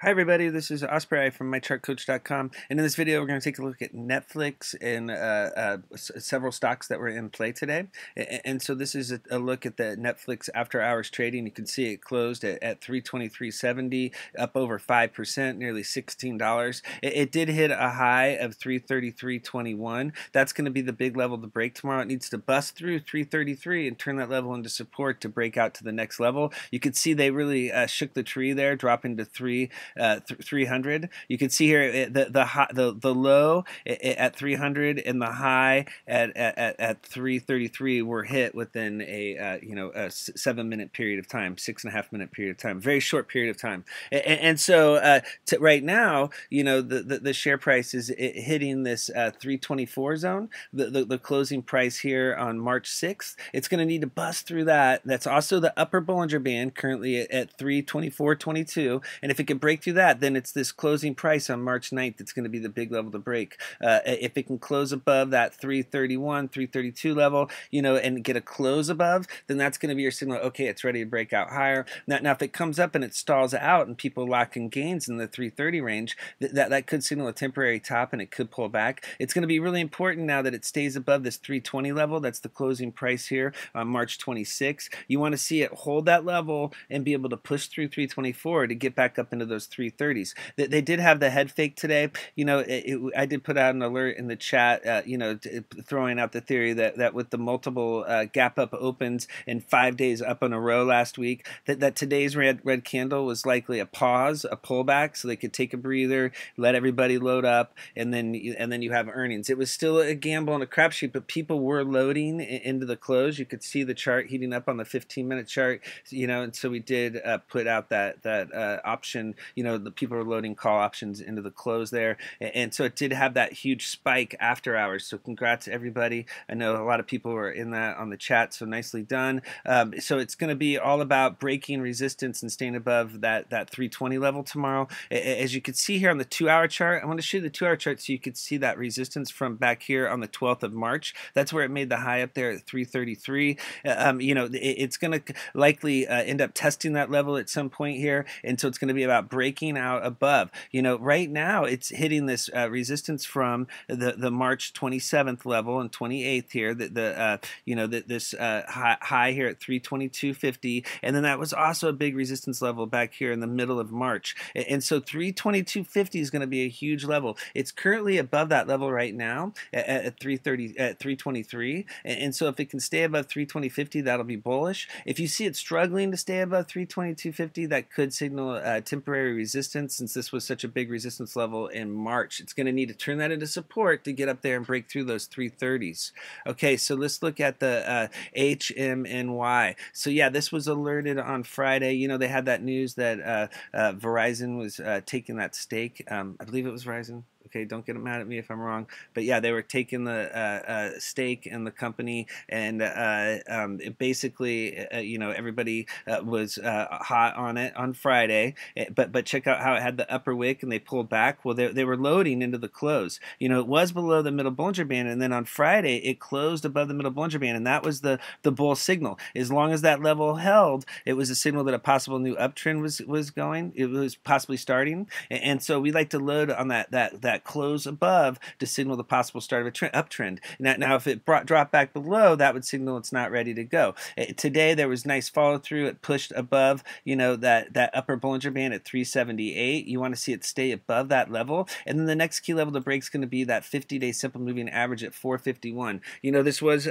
Hi everybody, this is Osprey from mychartcoach.com, and in this video we're going to take a look at Netflix and several stocks that were in play today. And so this is a look at the Netflix after hours trading. You can see it closed at 323.70, up over 5%, nearly $16. It did hit a high of 333.21. That's going to be the big level to break tomorrow. It needs to bust through 333 and turn that level into support to break out to the next level. You can see they really shook the tree there, dropping to 300. You can see here the low at 300 and the high at 333 were hit within a 7-minute period of time, 6.5-minute period of time, very short period of time. And so right now, the share price is hitting this 324 zone, the closing price here on March 6th. It's going to need to bust through that. That's also the upper Bollinger Band, currently at 324.22, and if it can break through that, then it's this closing price on March 9th that's going to be the big level to break. If it can close above that 331, 332 level, and get a close above, then that's going to be your signal. Okay, it's ready to break out higher. Now if it comes up and it stalls out and people lock in gains in the 330 range, that could signal a temporary top and it could pull back. It's going to be really important now that it stays above this 320 level. That's the closing price here on March 26th. You want to see it hold that level and be able to push through 324 to get back up into those 330s. They did have the head fake today. I did put out an alert in the chat, throwing out the theory that with the multiple gap up opens and 5 days up in a row last week, that today's red candle was likely a pause, a pullback, so they could take a breather, let everybody load up, and then you have earnings. It was still a gamble and a crapshoot, but people were loading into the close. You could see the chart heating up on the 15-minute chart, and so we did put out that option. The people are loading call options into the close there, and so it did have that huge spike after hours. So congrats everybody. I know a lot of people were in that on the chat, so nicely done. So it's going to be all about breaking resistance and staying above that 320 level tomorrow. As you can see here on the 2-hour chart, I want to show you the 2-hour chart so you could see that resistance from back here on the 12th of March. That's where it made the high up there at 333. It's going to likely end up testing that level at some point here, and so it's going to be about breaking out above. Right now it's hitting this resistance from the March 27th level and 28th here, this high here at 322.50, and then that was also a big resistance level back here in the middle of March, and so 322.50 is going to be a huge level. It's currently above that level right now at 323, and so if it can stay above 320.50, that'll be bullish. If you see it struggling to stay above 322.50, that could signal temporary resistance, since this was such a big resistance level in March. It's going to need to turn that into support to get up there and break through those 330s. Okay, so let's look at the HMNY. So yeah, this was alerted on Friday. They had that news that Verizon was taking that stake. I believe it was Verizon. Okay, don't get mad at me if I'm wrong, but yeah, they were taking the stake in the company, and basically, everybody was hot on it on Friday. But check out how it had the upper wick, and they pulled back. Well, they were loading into the close. It was below the middle Bollinger Band, and then on Friday it closed above the middle Bollinger Band, and that was the bull signal. As long as that level held, it was a signal that a possible new uptrend was going. It was possibly starting, and so we like to load on that close above to signal the possible start of a uptrend. Now if it dropped back below, that would signal it's not ready to go. Today there was nice follow through. It pushed above that upper Bollinger Band at 378. You want to see it stay above that level, and then the next key level to break is going to be that 50-day simple moving average at 451. This was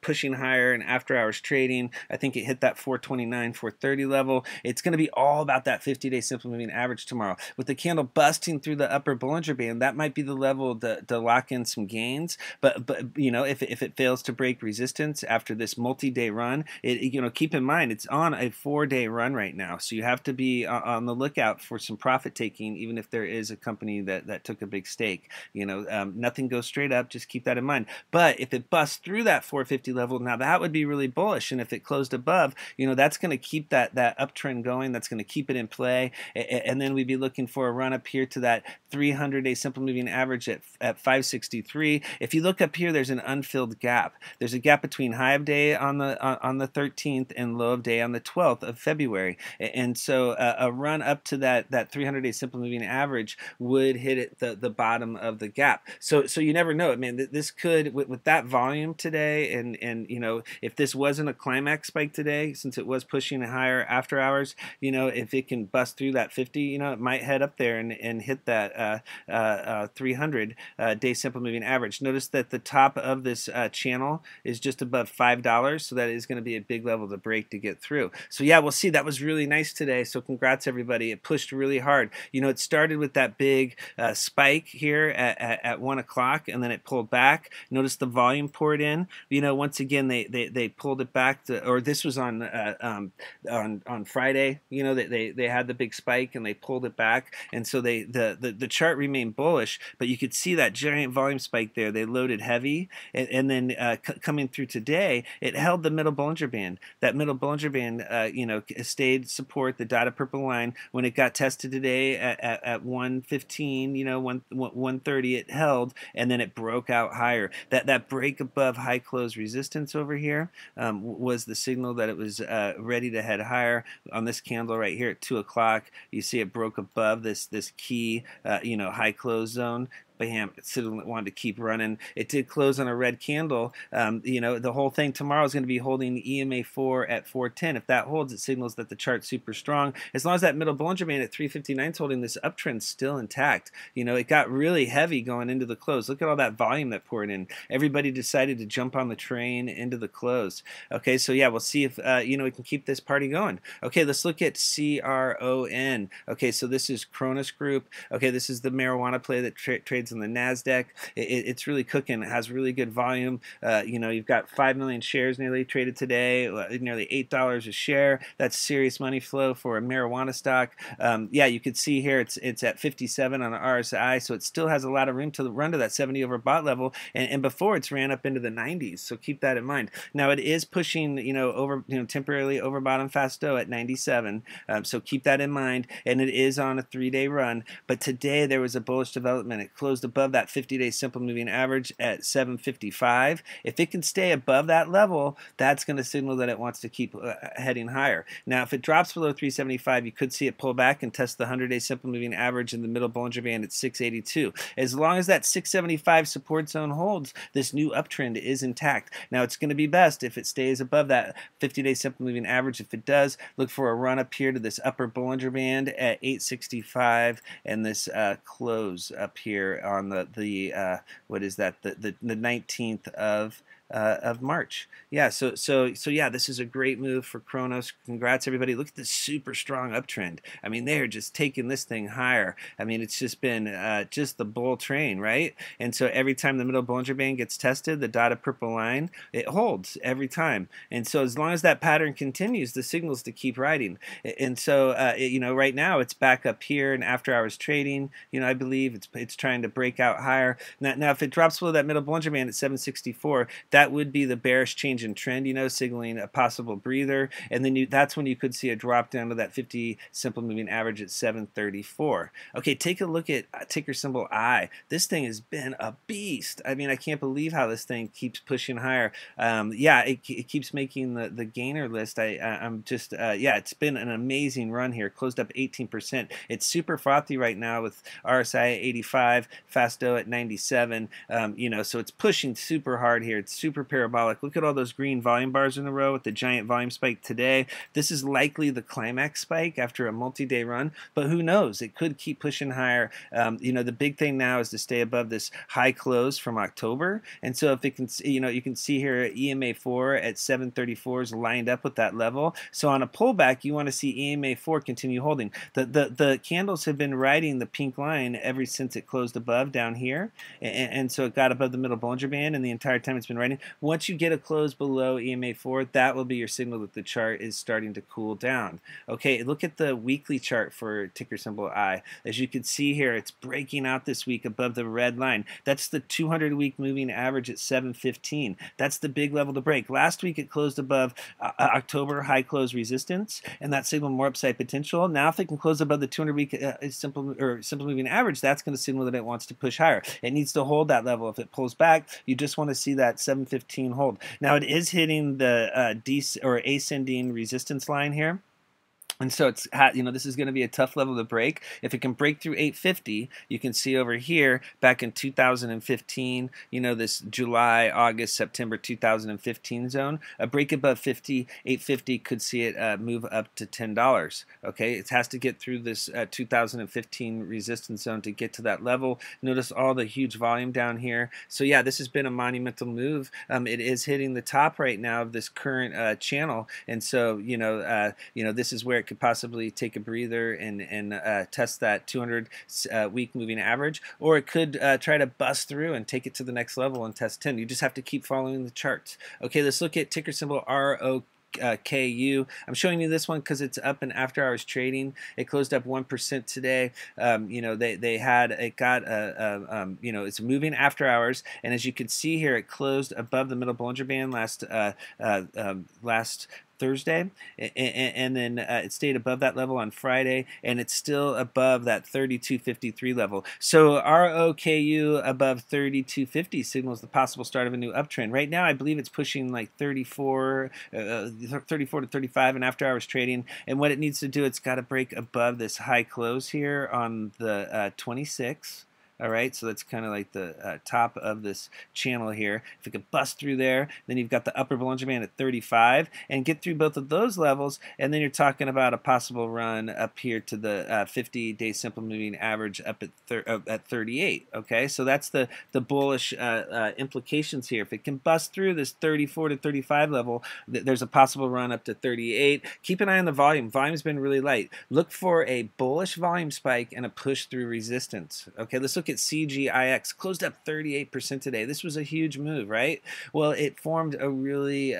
pushing higher in after hours trading. I think it hit that 429, 430 level. It's going to be all about that 50-day simple moving average tomorrow. With the candle busting through the upper Bollinger Band, that might be the level to lock in some gains. But if it fails to break resistance after this multi-day run, keep in mind it's on a 4-day run right now, so you have to be on the lookout for some profit taking, even if there is a company that took a big stake. Nothing goes straight up, just keep that in mind. But if it busts through that 450 level, now that would be really bullish, and if it closed above, that's going to keep that uptrend going. That's going to keep it in play, and then we'd be looking for a run up here to that 300-day simple simple moving average at 563. If you look up here, there's an unfilled gap. There's a gap between high of day on the 13th and low of day on the 12th of February. And so a run up to that 300-day simple moving average would hit at the bottom of the gap. So you never know. I mean, this could, with that volume today, and you know, if this wasn't a climax spike today, since it was pushing higher after hours, you know, if it can bust through that 50, you know, it might head up there and hit that 300-day simple moving average. Notice that the top of this channel is just above $5, so that is going to be a big level to break to get through. So yeah, we'll see. That was really nice today. So congrats everybody. It pushed really hard. You know, it started with that big spike here at 1 o'clock, and then it pulled back. Notice the volume poured in. You know, once again they pulled it back to, or this was on Friday. You know, they had the big spike and they pulled it back, and so the chart remained bullish. But you could see that giant volume spike there. They loaded heavy, and then coming through today, it held the middle Bollinger Band. That middle Bollinger Band, you know, stayed support the dotted purple line. When it got tested today at 115, you know, 130, it held, and then it broke out higher. That break above high close resistance over here was the signal that it was ready to head higher. On this candle right here at 2 o'clock, you see it broke above this key, you know, high close zone. Bam, it wanted to keep running. It did close on a red candle. You know, the whole thing tomorrow is going to be holding the EMA 4 at 410. If that holds, it signals that the chart's super strong. As long as that middle Bollinger Band at 359 is holding, this uptrend still intact. You know, it got really heavy going into the close. Look at all that volume that poured in. Everybody decided to jump on the train into the close. Okay, so yeah, we'll see if, you know, we can keep this party going. Okay, let's look at CRON. Okay, so this is Cronus Group. Okay, this is the marijuana play that trades on the NASDAQ. It's really cooking. It has really good volume. You know, you've got 5 million shares nearly traded today, nearly $8 a share. That's serious money flow for a marijuana stock. Yeah, you could see here it's at 57 on the RSI, so it still has a lot of room to run to that 70 overbought level, and before it's ran up into the 90s, so keep that in mind. Now it is pushing, you know, temporarily over bottom fasto at 97, so keep that in mind, and it is on a 3-day run. But today there was a bullish development. It closed above that 50-day simple moving average at 755. If it can stay above that level, that's going to signal that it wants to keep heading higher. Now, if it drops below 375, you could see it pull back and test the 100-day simple moving average in the middle Bollinger Band at 682. As long as that 675 support zone holds, this new uptrend is intact. Now, it's going to be best if it stays above that 50-day simple moving average. If it does, look for a run up here to this upper Bollinger Band at 865 and this close up here on the what is that, the 19th of March. Yeah, so yeah, this is a great move for Cronus. Congrats everybody. Look at this super strong uptrend. I mean, they are just taking this thing higher. I mean, it's just been just the bull train, right? And so every time the middle Bollinger Band gets tested, the dotted purple line, it holds every time. And so as long as that pattern continues, the signal's to keep riding. And so you know, right now it's back up here in after hours trading. You know, I believe it's trying to break out higher. Now if it drops below that middle Bollinger Band at 764, that would be the bearish change in trend, you know, signaling a possible breather, and then that's when you could see a drop down to that 50 simple moving average at 734. Okay, take a look at ticker symbol I. This thing has been a beast. I mean, I can't believe how this thing keeps pushing higher. Yeah, it keeps making the gainer list. I'm just yeah, it's been an amazing run here. Closed up 18%. It's super frothy right now with RSI at 85, Fasto at 97. You know, so it's pushing super hard here. It's super parabolic. Look at all those green volume bars in a row with the giant volume spike today. This is likely the climax spike after a multi-day run, but who knows? It could keep pushing higher. You know, the big thing now is to stay above this high close from October, and so if it can, you know, you can see here EMA 4 at 734 is lined up with that level. So on a pullback, you want to see EMA 4 continue holding. The candles have been riding the pink line ever since it closed above down here, and so it got above the middle Bollinger Band, and the entire time it's been riding. uptrend. Once you get a close below EMA4, that will be your signal that the chart is starting to cool down. Okay, look at the weekly chart for ticker symbol I. As you can see here, it's breaking out this week above the red line. That's the 200-week moving average at 715. That's the big level to break. Last week it closed above October high close resistance, and that signaled more upside potential. Now if they can close above the 200-week simple moving average, that's going to signal that it wants to push higher. It needs to hold that level. If it pulls back, you just want to see that 715 hold. Now it is hitting the ascending resistance line here. And so it's, this is going to be a tough level to break. If it can break through 850, you can see over here back in 2015, this July, August, September 2015 zone, a break above 850 could see it move up to $10. Okay, it has to get through this 2015 resistance zone to get to that level. Notice all the huge volume down here. So yeah, this has been a monumental move. It is hitting the top right now of this current channel, and so this is where it could possibly take a breather and test that 200-week moving average, or it could try to bust through and take it to the next level and test 10. You just have to keep following the charts. Okay, let's look at ticker symbol ROKU. I'm showing you this one because it's up in after hours trading. It closed up 1% today. It's moving after hours, and as you can see here, it closed above the middle Bollinger Band last Thursday, and then it stayed above that level on Friday, and it's still above that 3253 level. So ROKU above 3250 signals the possible start of a new uptrend. Right now, I believe it's pushing like 34 to 35 in after hours trading, and what it needs to do, it's got to break above this high close here on the 26. All right, so that's kind of like the top of this channel here. If it could bust through there, then you've got the upper Bollinger Band at 35, and get through both of those levels, and then you're talking about a possible run up here to the 50-day simple moving average up at 38. Okay, so that's the bullish implications here. If it can bust through this 34 to 35 level, there's a possible run up to 38. Keep an eye on the volume. Volume's been really light. Look for a bullish volume spike and a push through resistance. Okay, let's look at CGIX. Closed up 38% today. This was a huge move, right? Well, it formed a really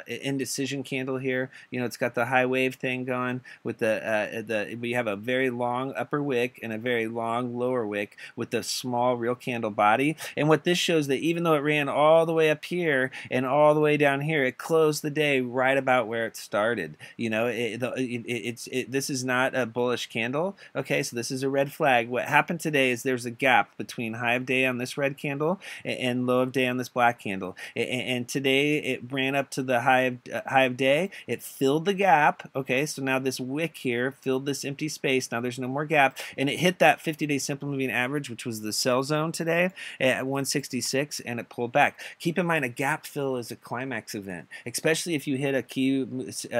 indecision candle here. It's got the high wave thing going with we have a very long upper wick and a very long lower wick with the small real candle body. And what this shows, that even though it ran all the way up here and all the way down here, it closed the day right about where it started. This is not a bullish candle. Okay, so this is a red flag. What happened today is there's a gap between high of day on this red candle and low of day on this black candle. And today it ran up to the high of day. It filled the gap. Okay, so now this wick here filled this empty space. Now there's no more gap, and it hit that 50-day simple moving average, which was the sell zone today at 166, and it pulled back. Keep in mind, a gap fill is a climax event, especially if you hit a key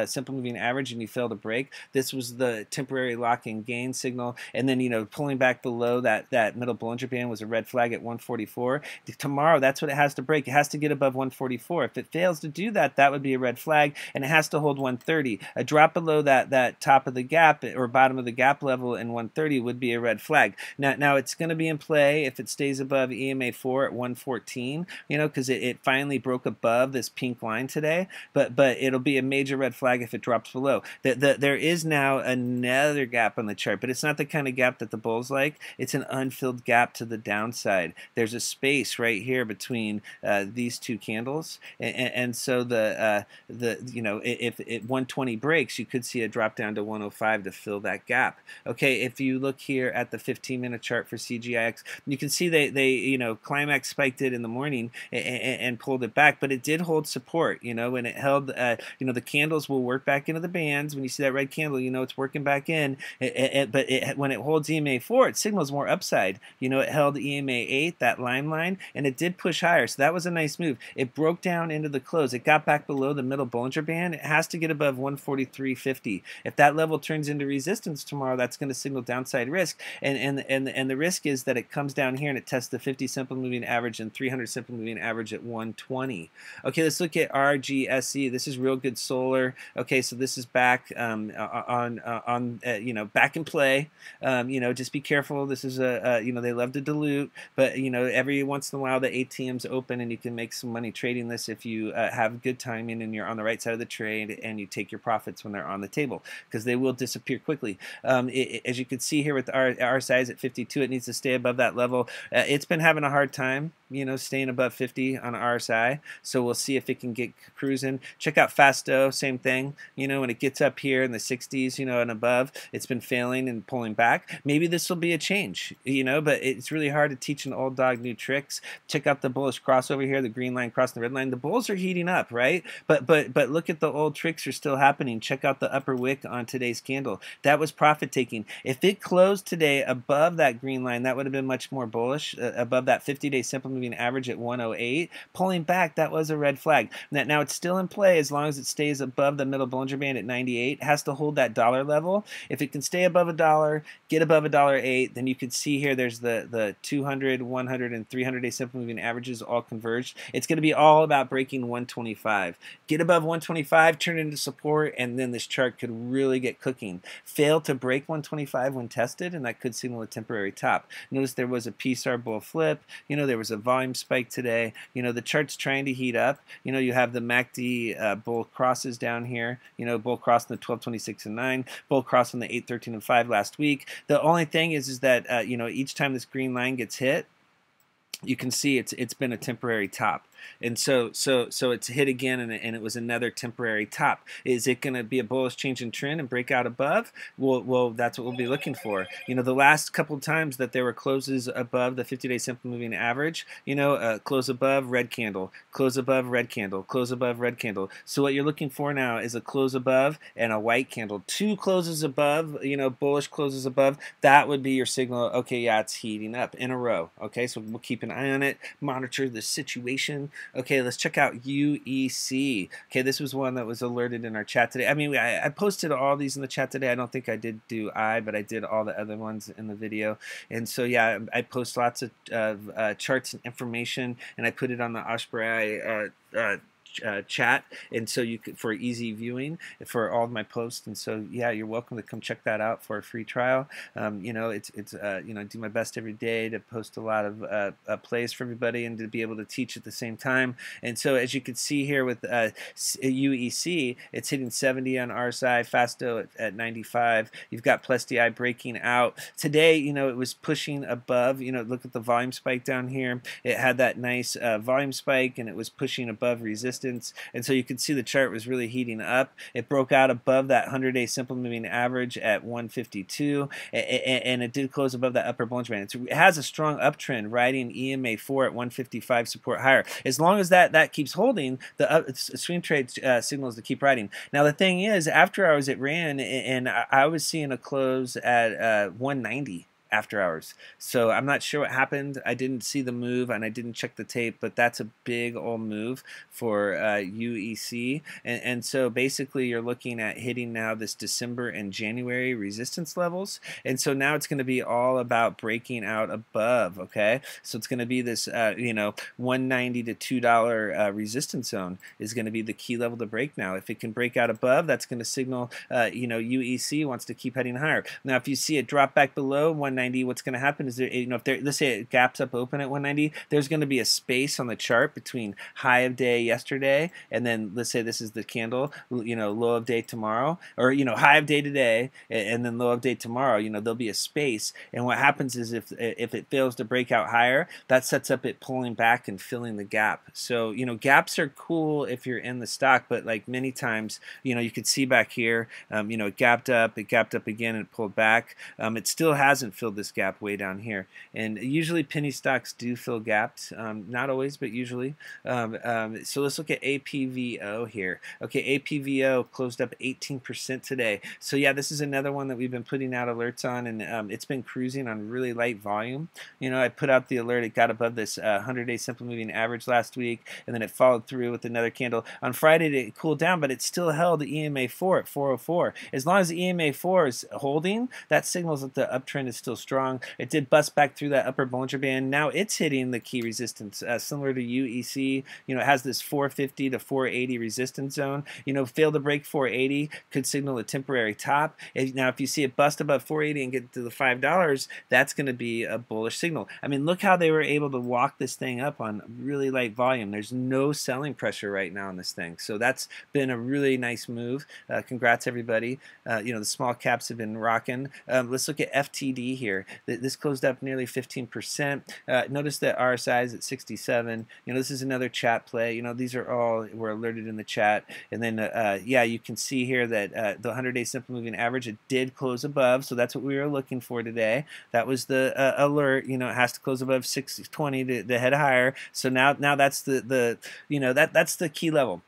simple moving average and you fail to break. This was the temporary lock-in gain signal, and then pulling back below that middle Bollinger Band was a red flag at 144. Tomorrow, that's what it has to break. It has to get above 144. If it fails to do that, that would be a red flag, and it has to hold 130. A drop below that top of the gap or bottom of the gap level in 130 would be a red flag. Now it's going to be in play if it stays above EMA4 at 114, because it finally broke above this pink line today, but it'll be a major red flag if it drops below. There is now another gap on the chart, but it's not the kind of gap that the bulls like. It's an unfilled gap to the downside. There's a space right here between these two candles, and so if 120 breaks, you could see a drop down to 105 to fill that gap. Okay, if you look here at the 15-minute chart for CGIX, you can see they climax spiked it in the morning and pulled it back, but it did hold support. When it held, the candles will work back into the bands. When you see that red candle, it's working back in. When it holds EMA4, it signals more upside. It held EMA8, that line, and it did push higher. So that was a nice move. It broke down into the close. It got back below the middle Bollinger Band. It has to get above 143.50. If that level turns into resistance tomorrow, that's going to signal downside risk. And the risk is that it comes down here and it tests the 50 simple moving average and 300 simple moving average at 120. Okay, let's look at RGSE. This is real good solar. Okay, so this is back back in play. Just be careful. This is a you know, they love to dilute, but you know, every once in a while the ATM's open and you can make some money trading this if you have good timing and you're on the right side of the trade and you take your profits when they're on the table, because they will disappear quickly. As you can see here with our size at 52, it needs to stay above that level. It's been having a hard time, you know, staying above 50 on RSI, so we'll see if it can get cruising. Check out Fasto, same thing. You know, when it gets up here in the 60s, you know, and above, it's been failing and pulling back. Maybe this will be a change, you know, but it's really hard to teach an old dog new tricks. Check out the bullish crossover here, the green line crossing the red line. The bulls are heating up, right? But look at the old tricks are still happening. Check out the upper wick on today's candle. That was profit taking. If it closed today above that green line, that would have been much more bullish, above that 50-day simple moving average at 108. Pulling back, that was a red flag. Now it's still in play as long as it stays above the middle Bollinger Band at 98. It has to hold that dollar level. If it can stay above $1, get above $1.08, then you can see here there's the 200, 100, and 300-day simple moving averages all converged. It's going to be all about breaking 125. Get above 125, turn it into support, and then this chart could really get cooking. Fail to break 125 when tested, and that could signal a temporary top. Notice there was a PSAR bull flip. You know, there was a volume spike today. You know, the chart's trying to heat up. You know, you have the MACD bull crosses down here. You know, bull crossing the 12, 26, and 9. Bull crossing the 8, 13, and 5 last week. The only thing is that you know, each time this green line gets hit, you can see it's been a temporary top. And so it's hit again, and it was another temporary top. Is it going to be a bullish change in trend and break out above? Well, that's what we'll be looking for. You know, the last couple of times that there were closes above the 50-day simple moving average, you know, close above, red candle, close above, red candle, close above, red candle. So what you're looking for now is a close above and a white candle. 2 closes above, you know, bullish closes above. That would be your signal. Okay, yeah, it's heating up in a row. Okay, so we'll keep an eye on it, monitor the situation. Okay, let's check out UEC. Okay, this was one that was alerted in our chat today. I mean, I posted all these in the chat today. I don't think I did do but I did all the other ones in the video. And so, yeah, I post lots of charts and information, and I put it on the Osprey chat, and so you could, for easy viewing for all of my posts. And so, yeah, you're welcome to come check that out for a free trial. You know, it's you know, I do my best every day to post a lot of plays for everybody and to be able to teach at the same time. And so, as you can see here with UEC, it's hitting 70 on RSI, Fasto at 95. You've got Plus DI breaking out today. You know, it was pushing above. You know, look at the volume spike down here. It had that nice volume spike, and it was pushing above resistance. And so you can see the chart was really heating up. It broke out above that 100-day simple moving average at 152, and it did close above that upper Bollinger Band. It has a strong uptrend, riding EMA 4 at 155 support higher. As long as that keeps holding, the swing trade signals to keep riding. Now the thing is, after hours it ran, and I was seeing a close at 190. After hours. So I'm not sure what happened. I didn't see the move and I didn't check the tape, but that's a big old move for UEC. And so basically you're looking at hitting now this December and January resistance levels. And so now it's going to be all about breaking out above, okay? So it's going to be this, you know, $1.90 to $2 resistance zone is going to be the key level to break now. If it can break out above, that's going to signal, you know, UEC wants to keep heading higher. Now, if you see it drop back below 190, what's going to happen is there, you know, if there, let's say it gaps up open at 190, there's going to be a space on the chart between high of day yesterday and then let's say this is the candle, you know, low of day tomorrow, or you know, high of day today and then low of day tomorrow. You know, there'll be a space, and what happens is if it fails to break out higher, that sets up it pulling back and filling the gap. So you know, gaps are cool if you're in the stock, but like many times, you know, you could see back here, you know, it gapped up again and it pulled back. It still hasn't filled this gap way down here, and usually penny stocks do fill gaps, not always, but usually. So let's look at APVO here. Okay, APVO closed up 18% today. So yeah, this is another one that we've been putting out alerts on, and it's been cruising on really light volume. You know, I put out the alert. It got above this 100-day simple moving average last week, and then it followed through with another candle. On Friday, it cooled down, but it still held the EMA 4 at 404. As long as the EMA 4 is holding, that signals that the uptrend is still strong. It did bust back through that upper Bollinger Band. Now it's hitting the key resistance, similar to UEC. You know, it has this 450 to 480 resistance zone. You know, fail to break 480 could signal a temporary top. Now, if you see it bust above 480 and get to the $5, that's going to be a bullish signal. I mean, look how they were able to walk this thing up on really light volume. There's no selling pressure right now on this thing. So that's been a really nice move. Congrats, everybody. You know, the small caps have been rocking. Let's look at FTD here. This closed up nearly 15%. Notice that RSI is at 67. You know, this is another chat play. You know, these are all were alerted in the chat. And then, yeah, you can see here that the 100-day simple moving average, it did close above. So that's what we were looking for today. That was the alert. You know, it has to close above 620 to head higher. So now that's the you know, that's the key level.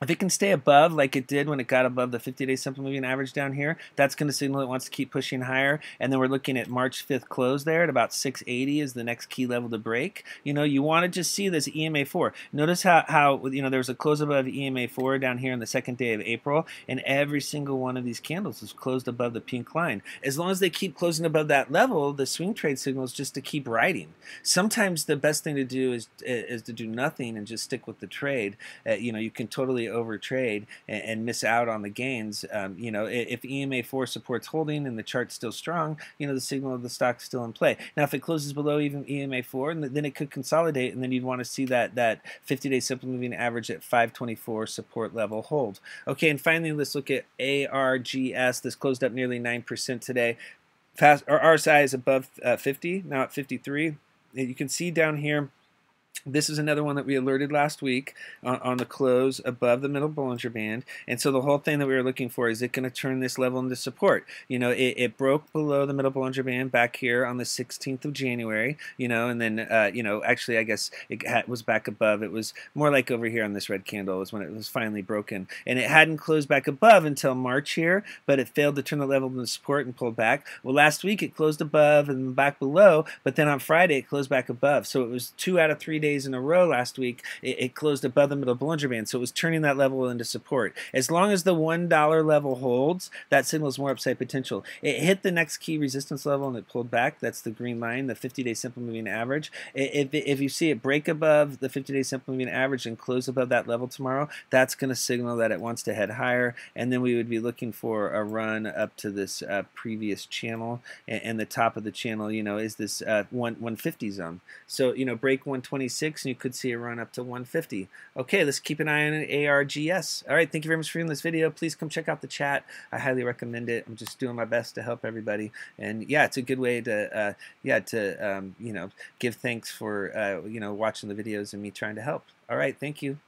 If it can stay above like it did when it got above the 50-day simple moving average down here, that's going to signal it wants to keep pushing higher. And then we're looking at March 5th close there at about 680 is the next key level to break. You know, you want to just see this EMA4. Notice how you know, there was a close above EMA4 down here on the second day of April, and every single one of these candles is closed above the pink line. As long as they keep closing above that level, the swing trade signal is just to keep riding. Sometimes the best thing to do is to do nothing and just stick with the trade. You know, you can totally overtrade and miss out on the gains. You know, if EMA4 supports holding and the chart's still strong, you know, the signal of the stock's still in play. Now, if it closes below even EMA4, then it could consolidate, and then you'd want to see that 50-day simple moving average at 524 support level hold. Okay, and finally, let's look at ARGS. This closed up nearly 9% today. RSI is above 50, now at 53. You can see down here, this is another one that we alerted last week on the close above the middle Bollinger Band. And so the whole thing that we were looking for, is it going to turn this level into support? You know, it broke below the middle Bollinger Band back here on the 16th of January, you know, and then, you know, actually I guess it was back above. It was more like over here on this red candle was when it was finally broken. And it hadn't closed back above until March here, but it failed to turn the level into support and pulled back. Well, last week it closed above and back below, but then on Friday it closed back above. So it was 2 out of 3 days in a row last week it closed above the middle Bollinger Band, so it was turning that level into support. As long as the $1 level holds, that signals more upside potential. It hit the next key resistance level and it pulled back. That's the green line, the 50-day simple moving average. If you see it break above the 50-day simple moving average and close above that level tomorrow, that's going to signal that it wants to head higher, and then we would be looking for a run up to this previous channel, and the top of the channel, you know, is this 150 zone. So, you know, break 126 and you could see a run up to 150. Okay, let's keep an eye on ARGS. All right, thank you very much for viewing this video. Please come check out the chat. I highly recommend it. I'm just doing my best to help everybody, and yeah, it's a good way to you know, give thanks for you know, watching the videos and me trying to help. All right, thank you.